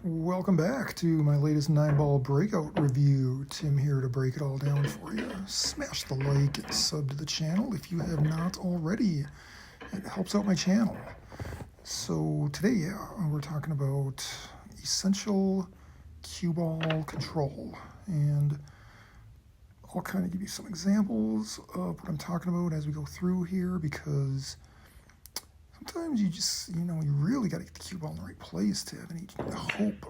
Welcome back to my latest 9-ball breakout review. Tim here to break it all down for you. Smash the like and sub to the channel if you have not already. It helps out my channel. So today, we're talking about essential cue ball control. And I'll kind of give you some examples of what I'm talking about as we go through here, because sometimes you just, you really got to get the cue ball in the right place to have any hope,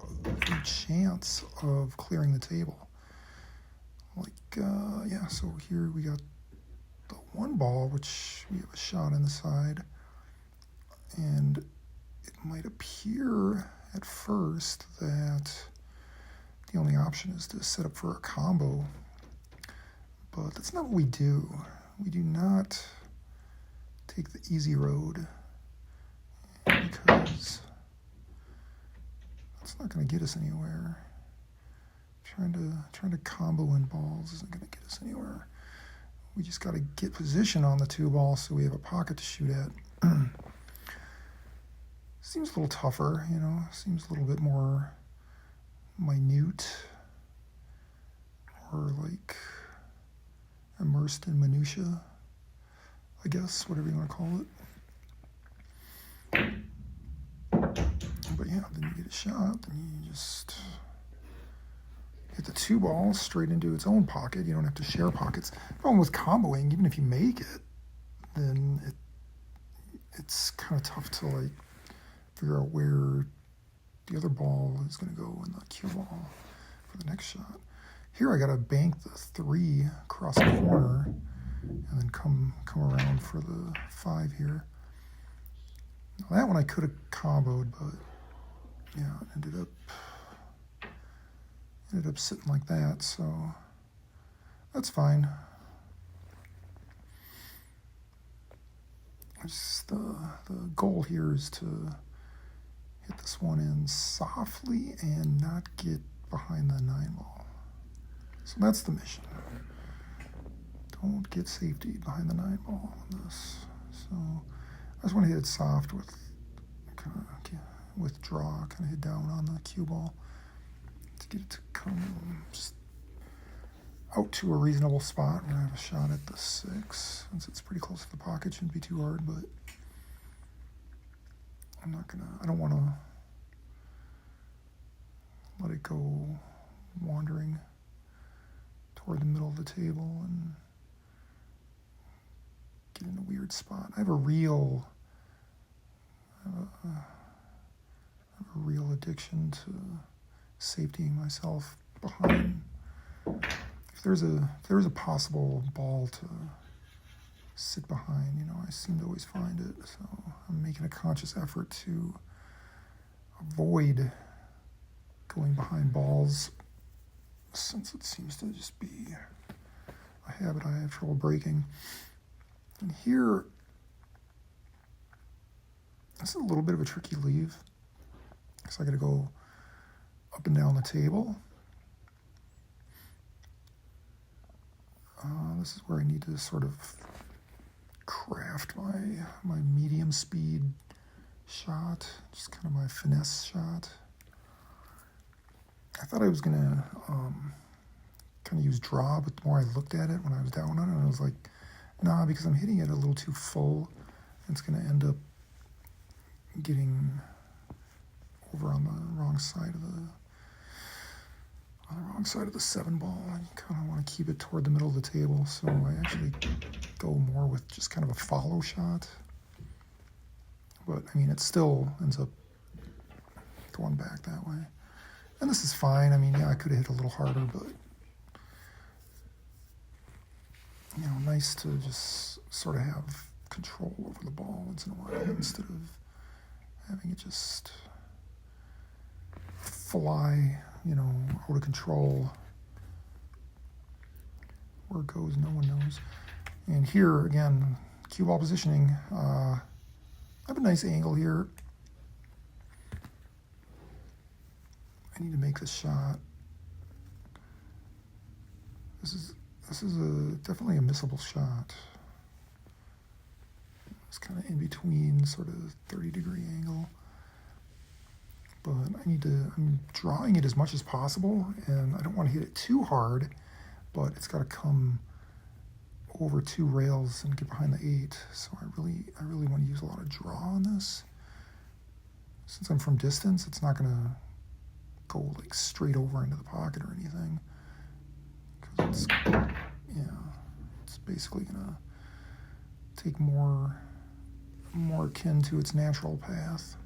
any chance of clearing the table. So here we got the one ball, which we have a shot in the side, and it might appear at first that the only option is to set up for a combo, but that's not what we do. We do not take the easy road, because that's not going to get us anywhere. Trying to combo in balls isn't going to get us anywhere. We just got to get position on the two balls so we have a pocket to shoot at. Seems a little tougher, seems a little bit more minute, or like immersed in minutia, I guess, whatever you want to call it. But yeah, then you get a shot, then you just hit the two balls straight into its own pocket. You don't have to share pockets. The problem with comboing, even if you make it, then it's kind of tough to figure out where the other ball is going to go in the cue ball for the next shot. Here I got to bank the 3 across the corner and then come around for the 5 here. Now, that one I could have comboed, but yeah, it ended up sitting like that, so that's fine. The goal here is to hit this one in softly and not get behind the 9-ball. So that's the mission. Don't get safety behind the 9-ball on this. So I just want to hit it soft with draw, kind of hit down on the cue ball to get it to come just out to a reasonable spot. We're going to have a shot at the 6. Since it's pretty close to the pocket, shouldn't be too hard, but I don't want to let it go wandering toward the middle of the table and get in a weird spot. I have a real addiction to safetying myself behind. If there's a possible ball to sit behind, I seem to always find it. So I'm making a conscious effort to avoid going behind balls, since it seems to just be a habit I have trouble breaking. And here, this is a little bit of a tricky leave, because I got to go up and down the table. This is where I need to sort of craft my medium speed shot, just kind of my finesse shot. I thought I was going to kind of use draw, but the more I looked at it when I was down on it, I was like, nah, because I'm hitting it a little too full, it's going to end up getting over on the wrong side of the 7-ball. I kind of want to keep it toward the middle of the table, so I actually go more with just kind of a follow shot. But it still ends up going back that way. And this is fine. I could have hit a little harder, but nice to just sort of have control over the ball once in a while, instead of having it just fly, out of control. Where it goes, no one knows. And here, again, cue ball positioning. I have a nice angle here. I need to make this shot. This is definitely a missable shot. It's kind of in between, sort of 30-degree angle. but I'm drawing it as much as possible, and I don't want to hit it too hard, but it's got to come over 2 rails and get behind the 8. So I really want to use a lot of draw on this. Since I'm from distance, it's not going to go like straight over into the pocket or anything, because it's basically going to take more akin to its natural path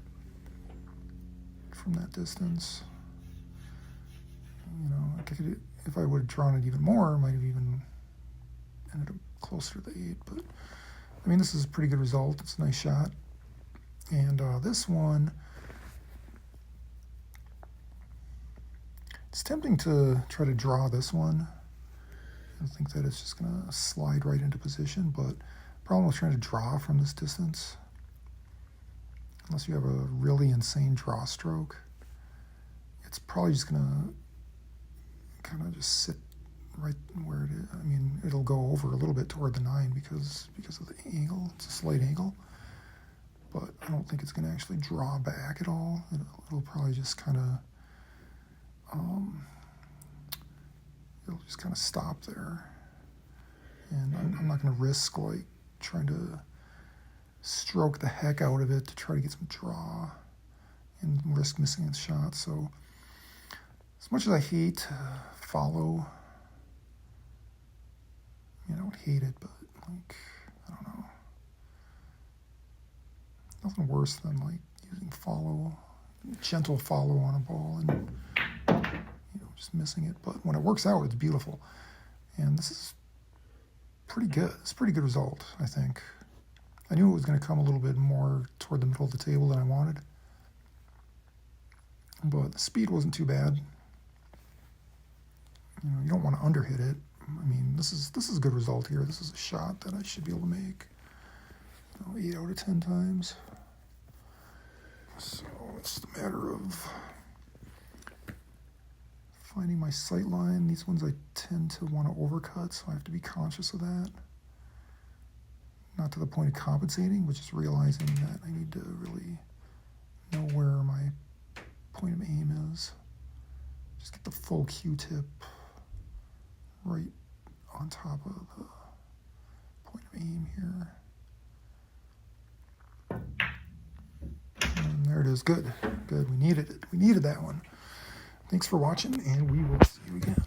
from that distance. You know, if I would have drawn it even more, I might have even ended up closer to the 8. But I mean, this is a pretty good result. It's a nice shot. And this one, it's tempting to try to draw this one. I think that it's just going to slide right into position, but the problem with trying to draw from this distance, unless you have a really insane draw stroke, it's probably just going to kind of just sit right where it is. I mean, it'll go over a little bit toward the 9 because of the angle. It's a slight angle, but I don't think it's going to actually draw back at all. It'll probably just kind of it'll just kind of stop there, and I'm not going to risk like trying to stroke the heck out of it to try to get some draw and risk missing its shot. So as much as I hate follow, I don't hate it, but like, I don't know, nothing worse than like using gentle follow on a ball and just missing it. But when it works out, it's beautiful, and this is pretty good. It's a pretty good result, I think. I knew it was going to come a little bit more toward the middle of the table than I wanted, but the speed wasn't too bad. You don't want to underhit it. I mean, this is a good result here. This is a shot that I should be able to make 8 out of 10 times. So it's a matter of finding my sight line. These ones I tend to want to overcut, so I have to be conscious of that. Not to the point of compensating, but just realizing that I need to really know where my point of aim is. Just get the full Q-tip right on top of the point of aim here. And there it is. Good. We needed it. We needed that one. Thanks for watching, and we will see you again.